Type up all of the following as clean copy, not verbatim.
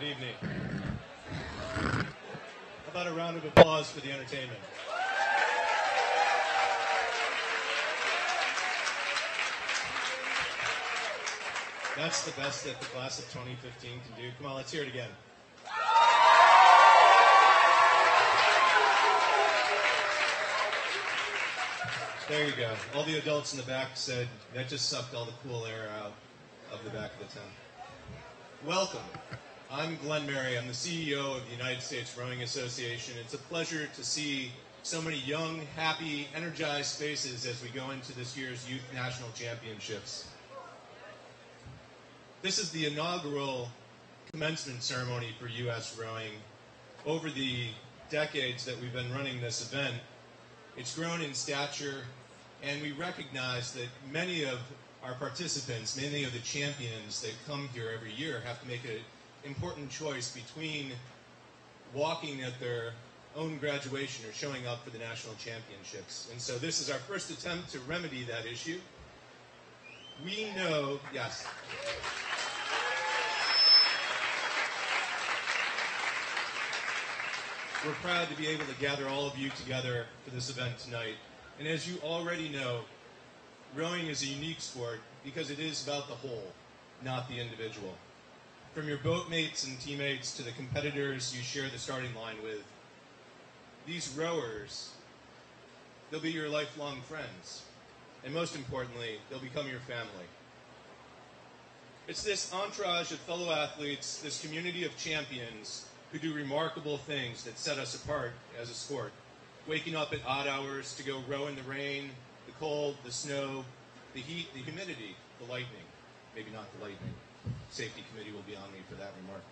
Good evening. How about a round of applause for the entertainment? That's the best that the class of 2015 can do. Come on, let's hear it again. There you go. All the adults in the back said that just sucked all the cool air out of the back of the tent. Welcome. I'm Glenn Murray. I'm the CEO of the United States Rowing Association. It's a pleasure to see so many young, happy, energized faces as we go into this year's Youth National Championships. This is the inaugural commencement ceremony for U.S. rowing. Over the decades that we've been running this event, it's grown in stature, and we recognize that many of our participants, many of the champions that come here every year have to make an important choice between walking at their own graduation or showing up for the national championships. And so this is our first attempt to remedy that issue. We know, yes. We're proud to be able to gather all of you together for this event tonight. And as you already know, rowing is a unique sport because it is about the whole, not the individual. From your boatmates and teammates to the competitors you share the starting line with, these rowers, they'll be your lifelong friends. And most importantly, they'll become your family. It's this entourage of fellow athletes, this community of champions who do remarkable things that set us apart as a sport. Waking up at odd hours to go row in the rain, the cold, the snow, the heat, the humidity, the lightning. Maybe not the lightning. Safety committee will be on me for that remark.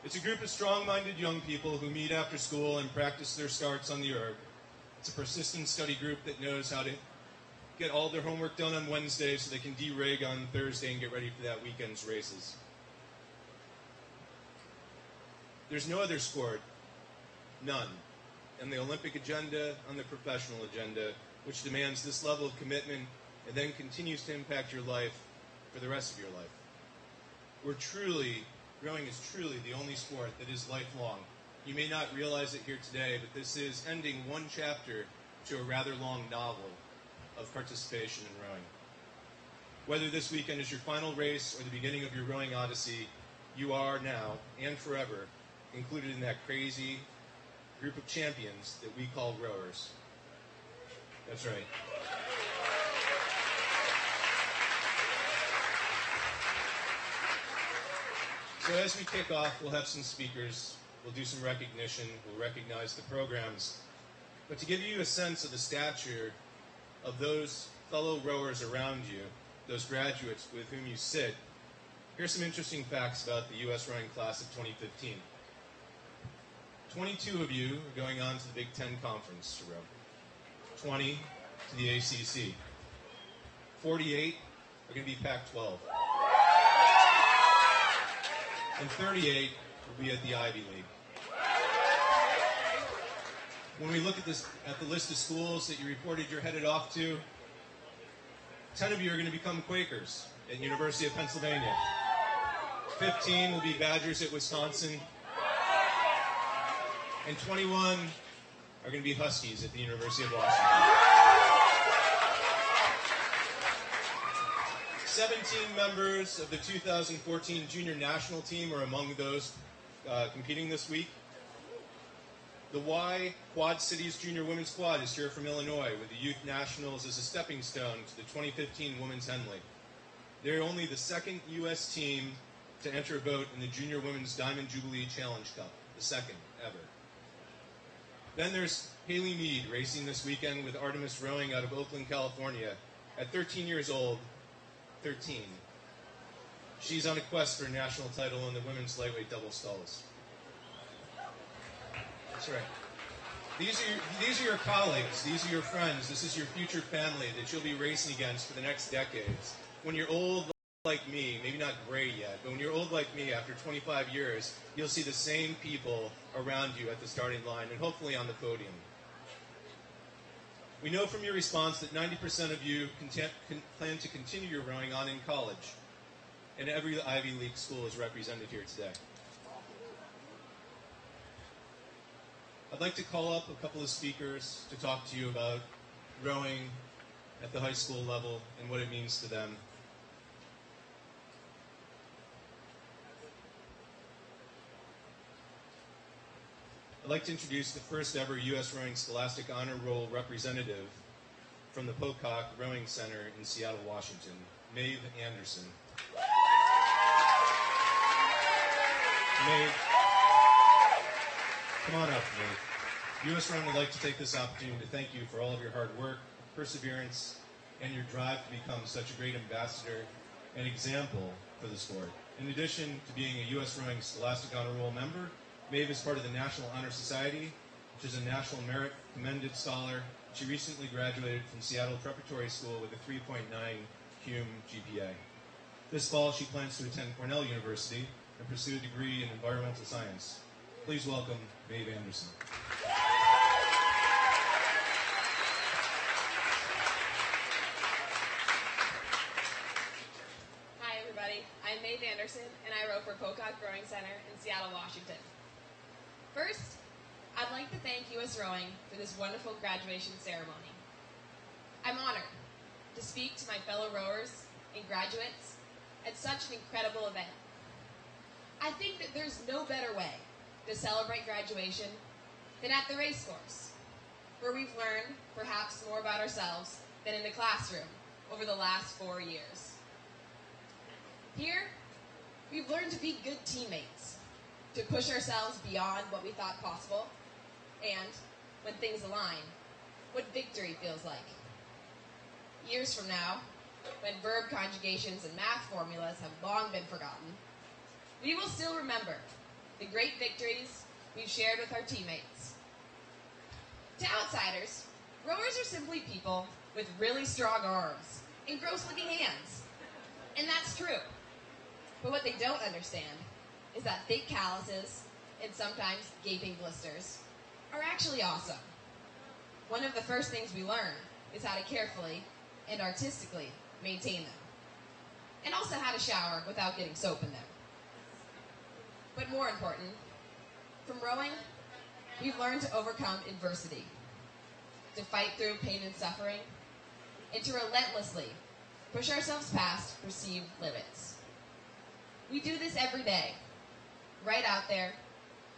It's a group of strong-minded young people who meet after school and practice their starts on the erg. It's a persistent study group that knows how to get all their homework done on Wednesday so they can de-rig on Thursday and get ready for that weekend's races. There's no other sport, none, on the Olympic agenda, on the professional agenda, which demands this level of commitment and then continues to impact your life for the rest of your life. Rowing is truly the only sport that is lifelong. You may not realize it here today, but this is ending one chapter to a rather long novel of participation in rowing. Whether this weekend is your final race or the beginning of your rowing odyssey, you are now and forever included in that crazy group of champions that we call rowers. That's right. So as we kick off, we'll have some speakers, we'll do some recognition, we'll recognize the programs. But to give you a sense of the stature of those fellow rowers around you, those graduates with whom you sit, here's some interesting facts about the U.S. rowing class of 2015. 22 of you are going on to the Big Ten Conference to row. 20 to the ACC. 48 are going to be Pac-12. And 38 will be at the Ivy League. When we look at the list of schools that you reported you're headed off to, 10 of you are going to become Quakers at University of Pennsylvania. 15 will be Badgers at Wisconsin. And 21 are going to be Huskies at the University of Washington. 17 members of the 2014 junior national team are among those competing this week. The Y Quad Cities Junior Women's Quad is here from Illinois with the Youth Nationals as a stepping stone to the 2015 Women's Henley. They're only the second U.S. team to enter a boat in the Junior Women's Diamond Jubilee Challenge Cup, the second ever. Then there's Haley Mead racing this weekend with Artemis Rowing out of Oakland, California. At 13 years old, 13, she's on a quest for a national title in the women's lightweight double sculls. That's right. These are your colleagues. These are your friends. This is your future family that you'll be racing against for the next decades. When you're old like me, maybe not gray yet, but when you're old like me after 25 years, you'll see the same people around you at the starting line and hopefully on the podium. We know from your response that 90% of you plan to continue your rowing on in college, and every Ivy League school is represented here today. I'd like to call up a couple of speakers to talk to you about rowing at the high school level and what it means to them. I'd like to introduce the first ever U.S. Rowing Scholastic Honor Roll representative from the Pocock Rowing Center in Seattle, Washington, Maeve Anderson. Maeve, come on up, Maeve. U.S. Rowing would like to take this opportunity to thank you for all of your hard work, perseverance, and your drive to become such a great ambassador and example for the sport. In addition to being a U.S. Rowing Scholastic Honor Roll member, Maeve is part of the National Honor Society, which is a National Merit Commended Scholar. She recently graduated from Seattle Preparatory School with a 3.9 CUME GPA. This fall, she plans to attend Cornell University and pursue a degree in environmental science. Please welcome Maeve Anderson. Hi, everybody. I'm Maeve Anderson, and I row for Pocock Rowing Center in Seattle, Washington. First, I'd like to thank U.S. Rowing for this wonderful graduation ceremony. I'm honored to speak to my fellow rowers and graduates at such an incredible event. I think that there's no better way to celebrate graduation than at the race course, where we've learned perhaps more about ourselves than in the classroom over the last 4 years. Here, we've learned to be good teammates, to push ourselves beyond what we thought possible, and, when things align, what victory feels like. Years from now, when verb conjugations and math formulas have long been forgotten, we will still remember the great victories we've shared with our teammates. To outsiders, rowers are simply people with really strong arms and gross-looking hands. And that's true. But what they don't understand is that thick calluses and sometimes gaping blisters are actually awesome. One of the first things we learn is how to carefully and artistically maintain them, and also how to shower without getting soap in them. But more important, from rowing, we've learned to overcome adversity, to fight through pain and suffering, and to relentlessly push ourselves past perceived limits. We do this every day, right out there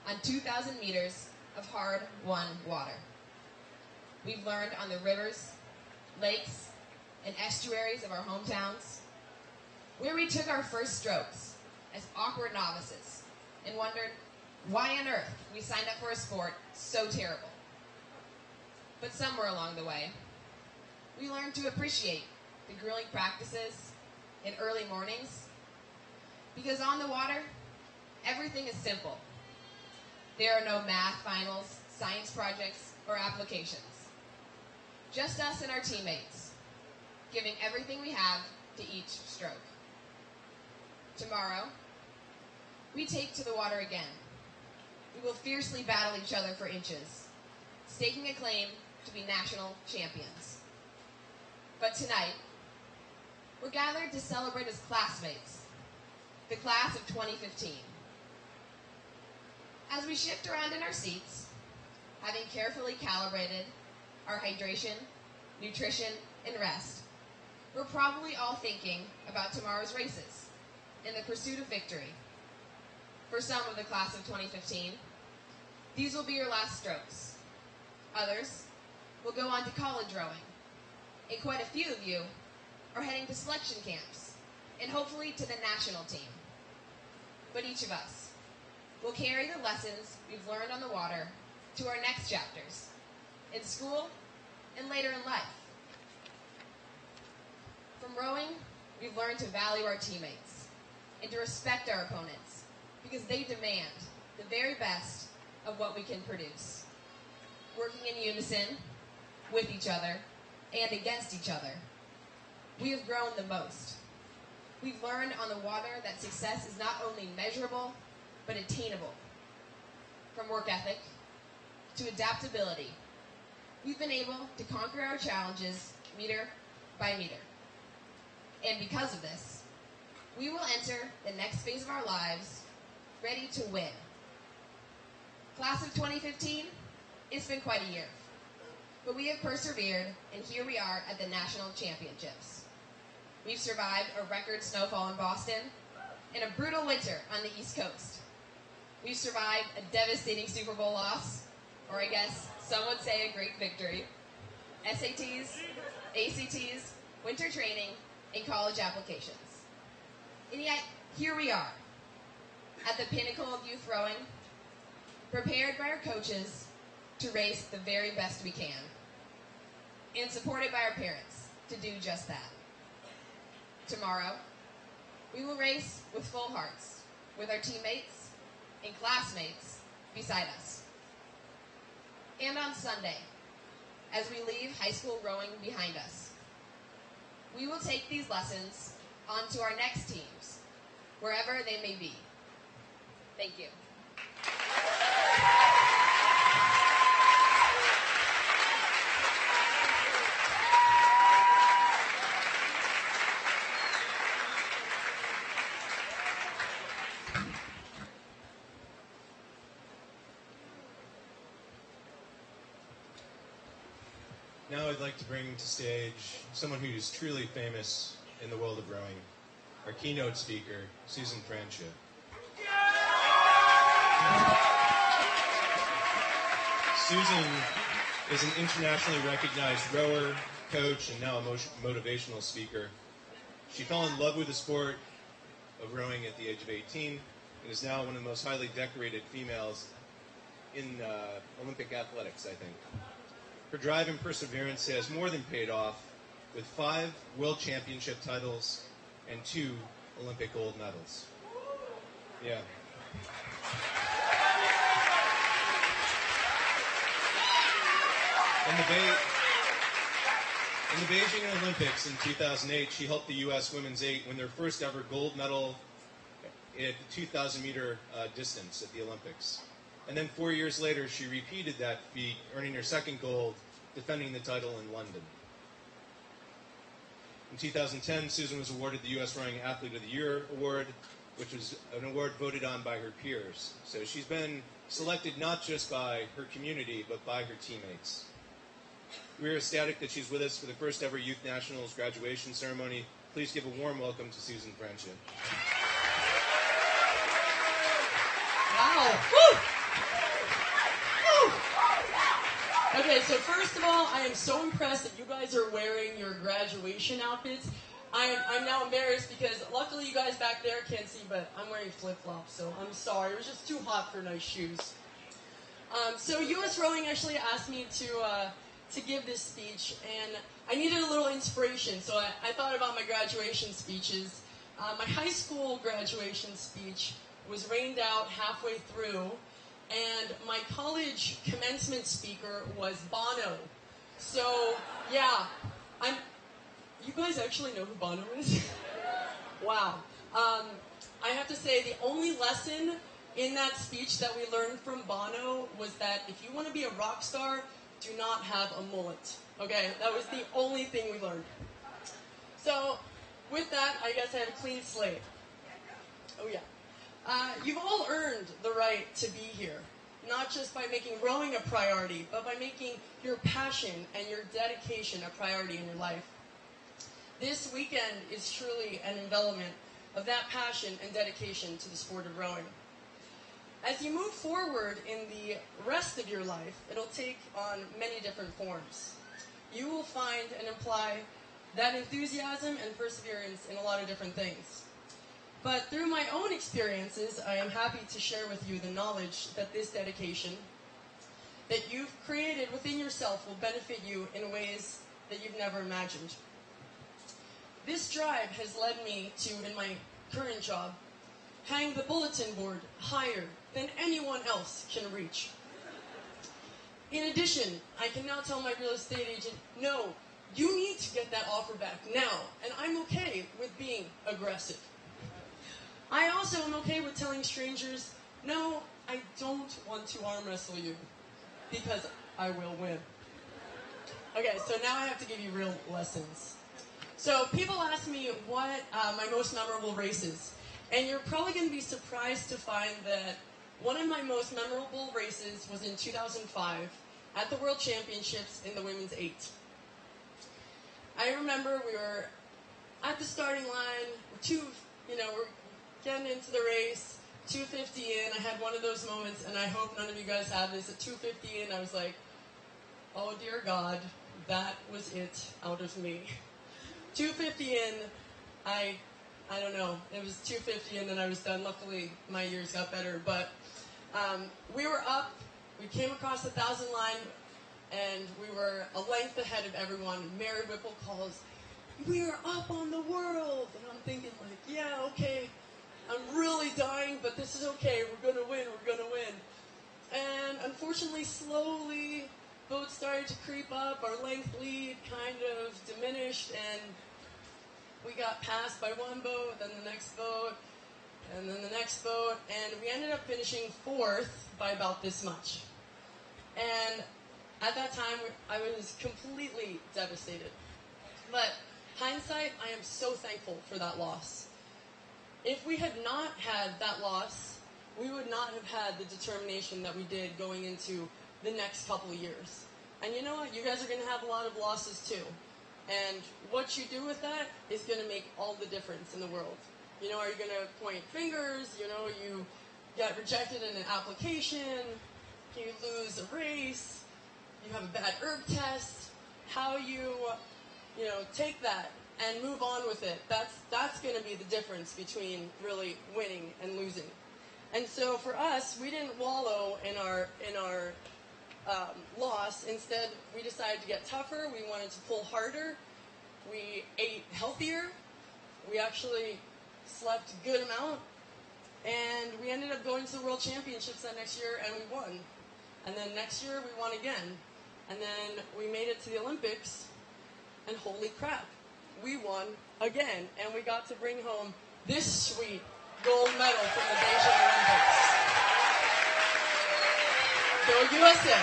on 2,000 meters of hard-won water. We've learned on the rivers, lakes, and estuaries of our hometowns, where we took our first strokes as awkward novices and wondered why on earth we signed up for a sport so terrible. But somewhere along the way, we learned to appreciate the grueling practices and early mornings, because on the water, everything is simple. There are no math finals, science projects, or applications. Just us and our teammates, giving everything we have to each stroke. Tomorrow, we take to the water again. We will fiercely battle each other for inches, staking a claim to be national champions. But tonight, we're gathered to celebrate as classmates, the class of 2015. As we shift around in our seats, having carefully calibrated our hydration, nutrition, and rest, we're probably all thinking about tomorrow's races in the pursuit of victory. For some of the class of 2015, these will be your last strokes. Others will go on to college rowing, and quite a few of you are heading to selection camps and hopefully to the national team. But each of us will carry the lessons we've learned on the water to our next chapters, in school and later in life. From rowing, we've learned to value our teammates and to respect our opponents, because they demand the very best of what we can produce. Working in unison, with each other, and against each other, we have grown the most. We've learned on the water that success is not only measurable, but attainable. From work ethic to adaptability, we've been able to conquer our challenges meter by meter. And because of this, we will enter the next phase of our lives ready to win. Class of 2015, It's been quite a year, but we have persevered, and here we are at the National Championships. We've survived a record snowfall in Boston and a brutal winter on the East Coast. We've survived a devastating Super Bowl loss, or I guess some would say a great victory, SATs, ACTs, winter training, and college applications. And yet, here we are, at the pinnacle of youth rowing, prepared by our coaches to race the very best we can, and supported by our parents to do just that. Tomorrow, we will race with full hearts, with our teammates and classmates beside us. And on Sunday, as we leave high school rowing behind us, we will take these lessons on to our next teams, wherever they may be. Thank you. Now I'd like to bring to stage someone who is truly famous in the world of rowing, our keynote speaker, Susan Francia. Susan is an internationally recognized rower, coach, and now a motivational speaker. She fell in love with the sport of rowing at the age of 18 and is now one of the most highly decorated females in Olympic athletics, I think. Her drive and perseverance has more than paid off, with 5 World Championship titles and 2 Olympic gold medals. Yeah. In the Beijing Olympics in 2008, she helped the U.S. Women's 8 win their first ever gold medal at the 2,000-meter distance at the Olympics. And then 4 years later, she repeated that feat, earning her second gold, defending the title in London. In 2010, Susan was awarded the U.S. Rowing Athlete of the Year award, which was an award voted on by her peers. So she's been selected not just by her community, but by her teammates. We are ecstatic that she's with us for the first ever Youth Nationals graduation ceremony. Please give a warm welcome to Susan Francia. Wow. Woo! Woo! Okay, so first of all, I am so impressed that you guys are wearing your graduation outfits. I'm now embarrassed because luckily you guys back there can't see, but I'm wearing flip-flops, so I'm sorry. It was just too hot for nice shoes. So U.S. Rowing actually asked me to give this speech, and I needed a little inspiration, so I thought about my graduation speeches. My high school graduation speech was rained out halfway through, and my college commencement speaker was Bono. So, yeah, you guys actually know who Bono is? Wow. I have to say, the only lesson in that speech that we learned from Bono was that if you want to be a rock star, do not have a mullet. Okay, that was the only thing we learned. So, with that, I guess I have a clean slate. Oh yeah. You've all earned the right to be here, not just by making rowing a priority, but by making your passion and your dedication a priority in your life. This weekend is truly an envelopment of that passion and dedication to the sport of rowing. As you move forward in the rest of your life, it'll take on many different forms. You will find and apply that enthusiasm and perseverance in a lot of different things. But through my own experiences, I am happy to share with you the knowledge that this dedication that you've created within yourself will benefit you in ways that you've never imagined. This drive has led me to, in my current job, hang the bulletin board higher than anyone else can reach. In addition, I can now tell my real estate agent, no, you need to get that offer back now, and I'm okay with being aggressive. I also am okay with telling strangers, no, I don't want to arm wrestle you, because I will win. Okay, so now I have to give you real lessons. So people ask me what my most memorable race is, and you're probably going to be surprised to find that one of my most memorable races was in 2005, at the World Championships in the women's 8. I remember we were at the starting line, we're getting into the race, 250 in. I had one of those moments, and I hope none of you guys have this. At 250 in, I was like, oh dear God, that was it out of me. 250 in, I don't know. It was 250 and then I was done. Luckily, my years got better. But we were up. We came across the 1,000 line, and we were a length ahead of everyone. Mary Whipple calls, "We are up on the world." And I'm thinking, like, yeah, okay. I'm really dying, but this is okay. We're going to win. We're going to win. And unfortunately, slowly, boats started to creep up. Our length lead kind of diminished, and we got passed by one boat, then the next boat, and then the next boat, and we ended up finishing 4th by about this much. And at that time, I was completely devastated. But hindsight, I am so thankful for that loss. If we had not had that loss, we would not have had the determination that we did going into the next couple of years. And you know what? You guys are going to have a lot of losses too. And what you do with that is going to make all the difference in the world. You know, are you going to point fingers? You know, you get rejected in an application, you lose a race, you have a bad herb test. How you take that and move on with it. That's going to be the difference between really winning and losing. And so for us, we didn't wallow in our loss. Instead, we decided to get tougher. We wanted to pull harder. We ate healthier. We actually slept a good amount. And we ended up going to the World Championships that next year, and we won. And then next year, we won again. And then we made it to the Olympics, and holy crap, we won again. And we got to bring home this sweet gold medal from the Beijing Olympics. Go USA!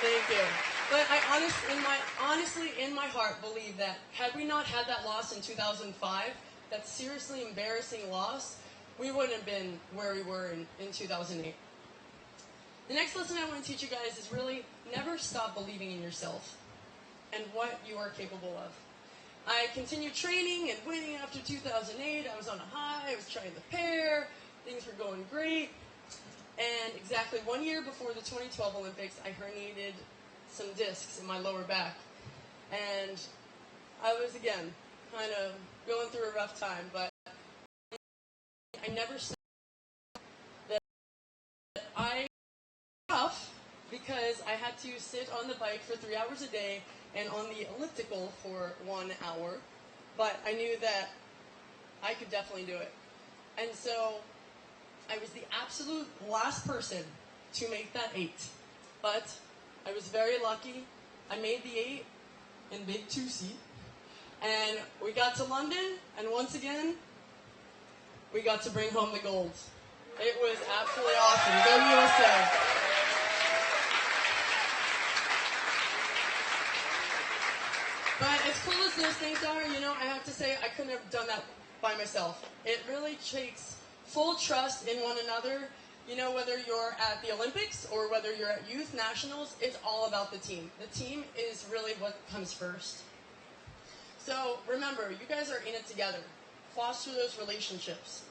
Thank you. But I honestly, in my heart, believe that had we not had that loss in 2005, that seriously embarrassing loss, we wouldn't have been where we were in 2008. The next lesson I want to teach you guys is really never stop believing in yourself and what you are capable of. I continued training and winning after 2008. I was on a high. I was trying the pair. Things were going great. And exactly 1 year before the 2012 Olympics, I herniated some discs in my lower back. And I was, again, kind of going through a rough time. But I never said that I was tough because I had to sit on the bike for 3 hours a day and on the elliptical for 1 hour. But I knew that I could definitely do it. And so I was the absolute last person to make that 8. But I was very lucky. I made the 8 in big 2-seat. And we got to London, and once again, we got to bring home the gold. It was absolutely awesome. Go USA! But as cool as those things are, I have to say I couldn't have done that by myself. It really takes full trust in one another. Whether you're at the Olympics or whether you're at youth nationals, it's all about the team. The team is really what comes first. So remember, you guys are in it together. Foster those relationships.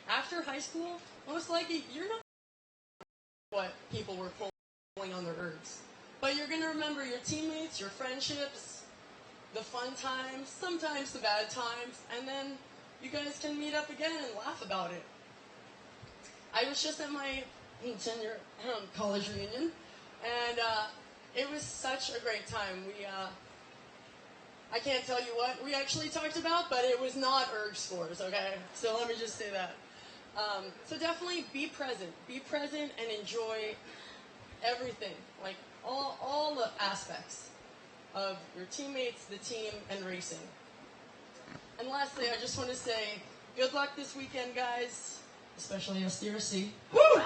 After high school, most likely you're not what people were pulling on their herbs. But you're going to remember your teammates, your friendships, the fun times, sometimes the bad times, and then you guys can meet up again and laugh about it. I was just at my 10-year college reunion, and it was such a great time. I can't tell you what we actually talked about, but it was not erg scores, okay? So let me just say that. So definitely be present. Be present and enjoy everything, like all the aspects of your teammates, the team, and racing. And lastly, I just want to say, good luck this weekend, guys, especially SDRC. Woo!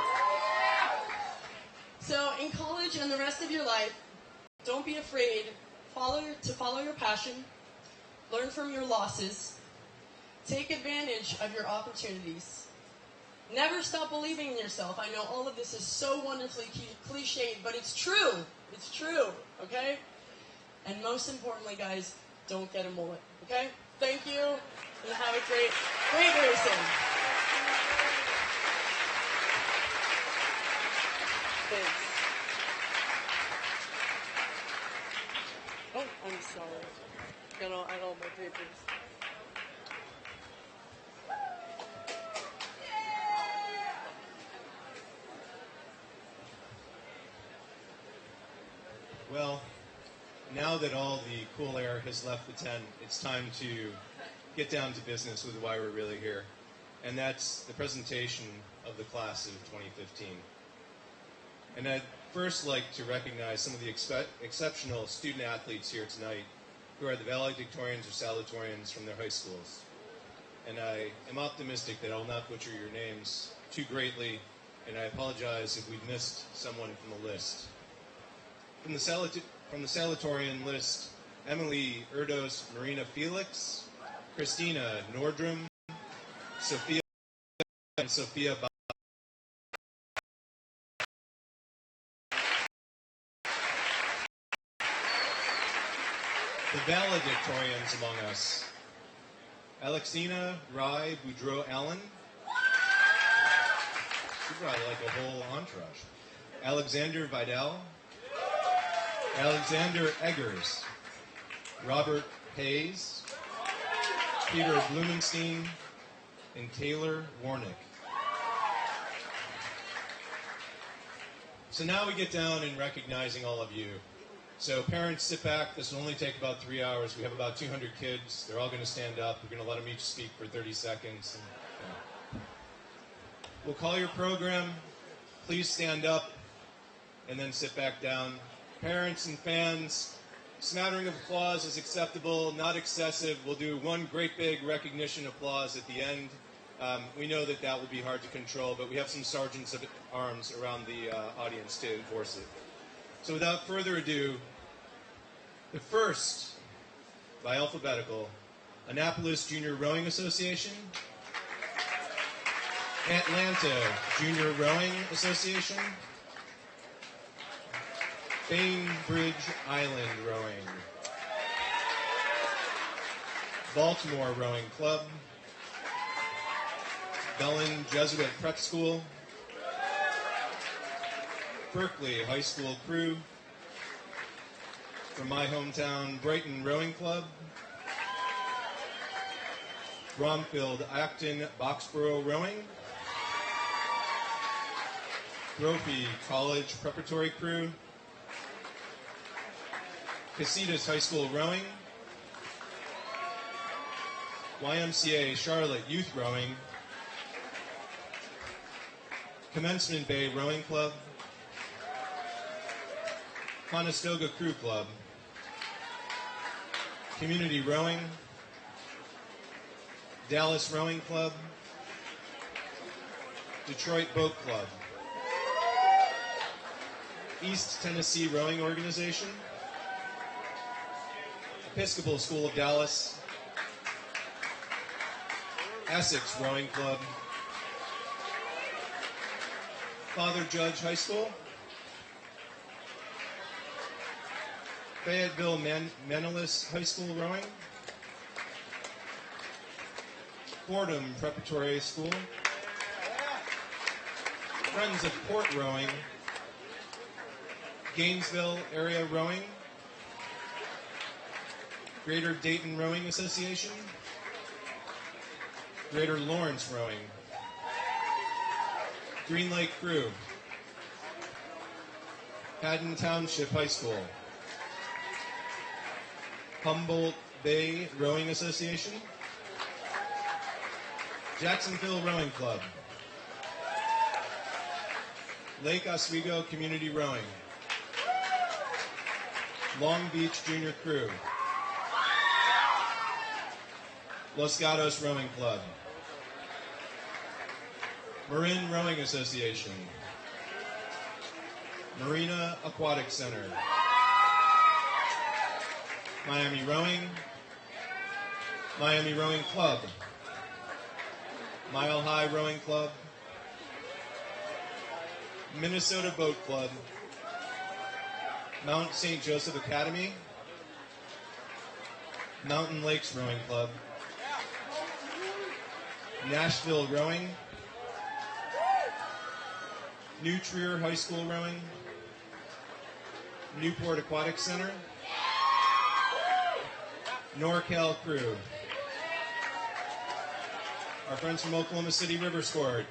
So in college and the rest of your life, don't be afraid to follow your passion, learn from your losses, take advantage of your opportunities. Never stop believing in yourself. I know all of this is so wonderfully cliched, but it's true. It's true, okay? And most importantly, guys, don't get a mullet, okay? Thank you, and have a great racing. Thanks. Oh, I'm sorry. I got all my papers. Well, now that all the cool air has left the tent, it's time to get down to business with why we're really here. And that's the presentation of the class of 2015. And I'd first like to recognize some of the exceptional student athletes here tonight who are the valedictorians or salutatorians from their high schools. And I am optimistic that I will not butcher your names too greatly, and I apologize if we've missed someone from the list. From the salutatorian list, Emily Erdos Marina Felix, Christina Nordrum, Sophia and Sophia The valedictorians among us, Alexina Rai Boudreau Allen. She brought like a whole entourage. Alexander Vidal. Alexander Eggers, Robert Hayes, Peter Blumenstein, and Taylor Warnick. So now we get down in recognizing all of you. So parents, sit back. This will only take about 3 hours. We have about 200 kids. They're all going to stand up. We're going to let them each speak for 30 seconds. And, We'll call your program. Please stand up and then sit back down. Parents and fans, smattering of applause is acceptable, not excessive. We'll do one great big recognition applause at the end. We know that that will be hard to control, but we have some sergeants of arms around the audience to enforce it. So without further ado, the first, by alphabetical, Annapolis Junior Rowing Association, Atlanta Junior Rowing Association, Bainbridge Island Rowing, Baltimore Rowing Club, Bellin Jesuit Prep School, Berkeley High School Crew, from my hometown, Brighton Rowing Club, Bromfield Acton Boxborough Rowing, Brophy College Preparatory Crew, Casitas High School Rowing, YMCA Charlotte Youth Rowing, Commencement Bay Rowing Club, Conestoga Crew Club, Community Rowing, Dallas Rowing Club, Detroit Boat Club, East Tennessee Rowing Organization, Episcopal School of Dallas, Essex Rowing Club, Father Judge High School, Fayetteville Manlius High School Rowing, Fordham Preparatory School, Friends of Port Rowing, Gainesville Area Rowing, Greater Dayton Rowing Association, Greater Lawrence Rowing, Green Lake Crew, Haddon Township High School, Humboldt Bay Rowing Association, Jacksonville Rowing Club, Lake Oswego Community Rowing, Long Beach Junior Crew, Los Gatos Rowing Club, Marin Rowing Association, Marina Aquatic Center, Miami Rowing, Miami Rowing Club, Mile High Rowing Club, Minnesota Boat Club, Mount St. Joseph Academy, Mountain Lakes Rowing Club, Nashville Rowing, New Trier High School Rowing, Newport Aquatic Center, NorCal Crew, our friends from Oklahoma City River Sport,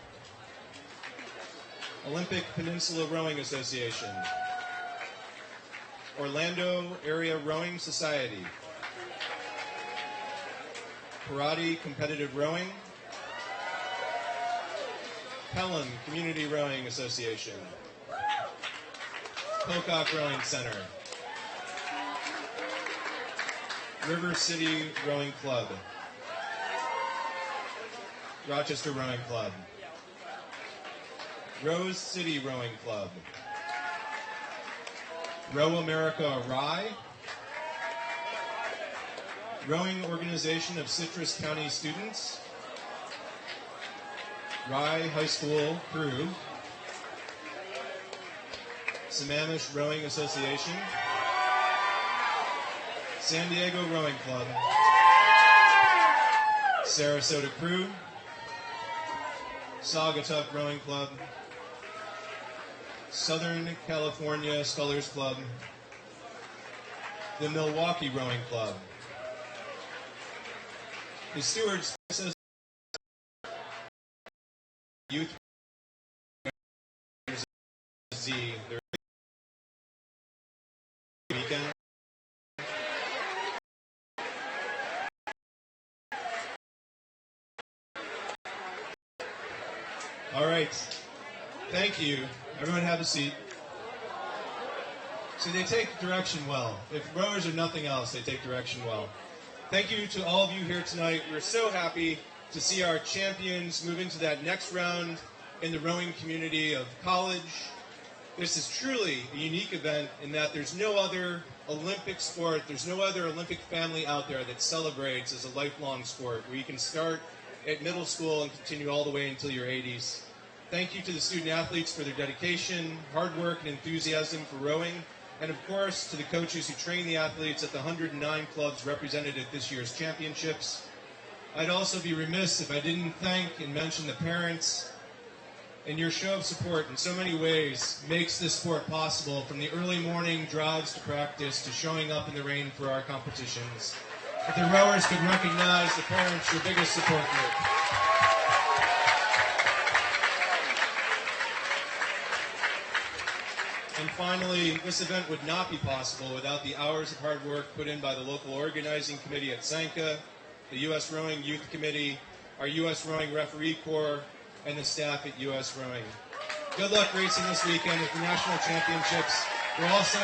Olympic Peninsula Rowing Association, Orlando Area Rowing Society, Karate Competitive Rowing, Pelham Community Rowing Association, Pocock Rowing Center, River City Rowing Club, Rochester Rowing Club, Rose City Rowing Club, Row America Rye, Rowing Organization of Citrus County Students, Rye High School Crew, Sammamish Rowing Association, San Diego Rowing Club, Sarasota Crew, Saugatuck Rowing Club, Southern California Scullers Club, the Milwaukee Rowing Club, the Stewards Association, Youth Z, their weekend. All right. Thank you. Everyone have a seat. So they take direction well. If rowers are nothing else, they take direction well. Thank you to all of you here tonight. We're so happy to see our champions move into that next round in the rowing community of college. This is truly a unique event in that there's no other Olympic sport, there's no other Olympic family out there that celebrates as a lifelong sport where you can start at middle school and continue all the way until your 80s. Thank you to the student athletes for their dedication, hard work, and enthusiasm for rowing, and of course to the coaches who train the athletes at the 109 clubs represented at this year's championships. I'd also be remiss if I didn't thank and mention the parents, and your show of support in so many ways makes this sport possible, from the early morning drives to practice to showing up in the rain for our competitions. If the rowers could recognize the parents, your biggest support group. And finally, this event would not be possible without the hours of hard work put in by the local organizing committee at Sanka, the U.S. Rowing Youth Committee, our U.S. Rowing Referee Corps, and the staff at U.S. Rowing. Good luck racing this weekend at the National Championships. We're all so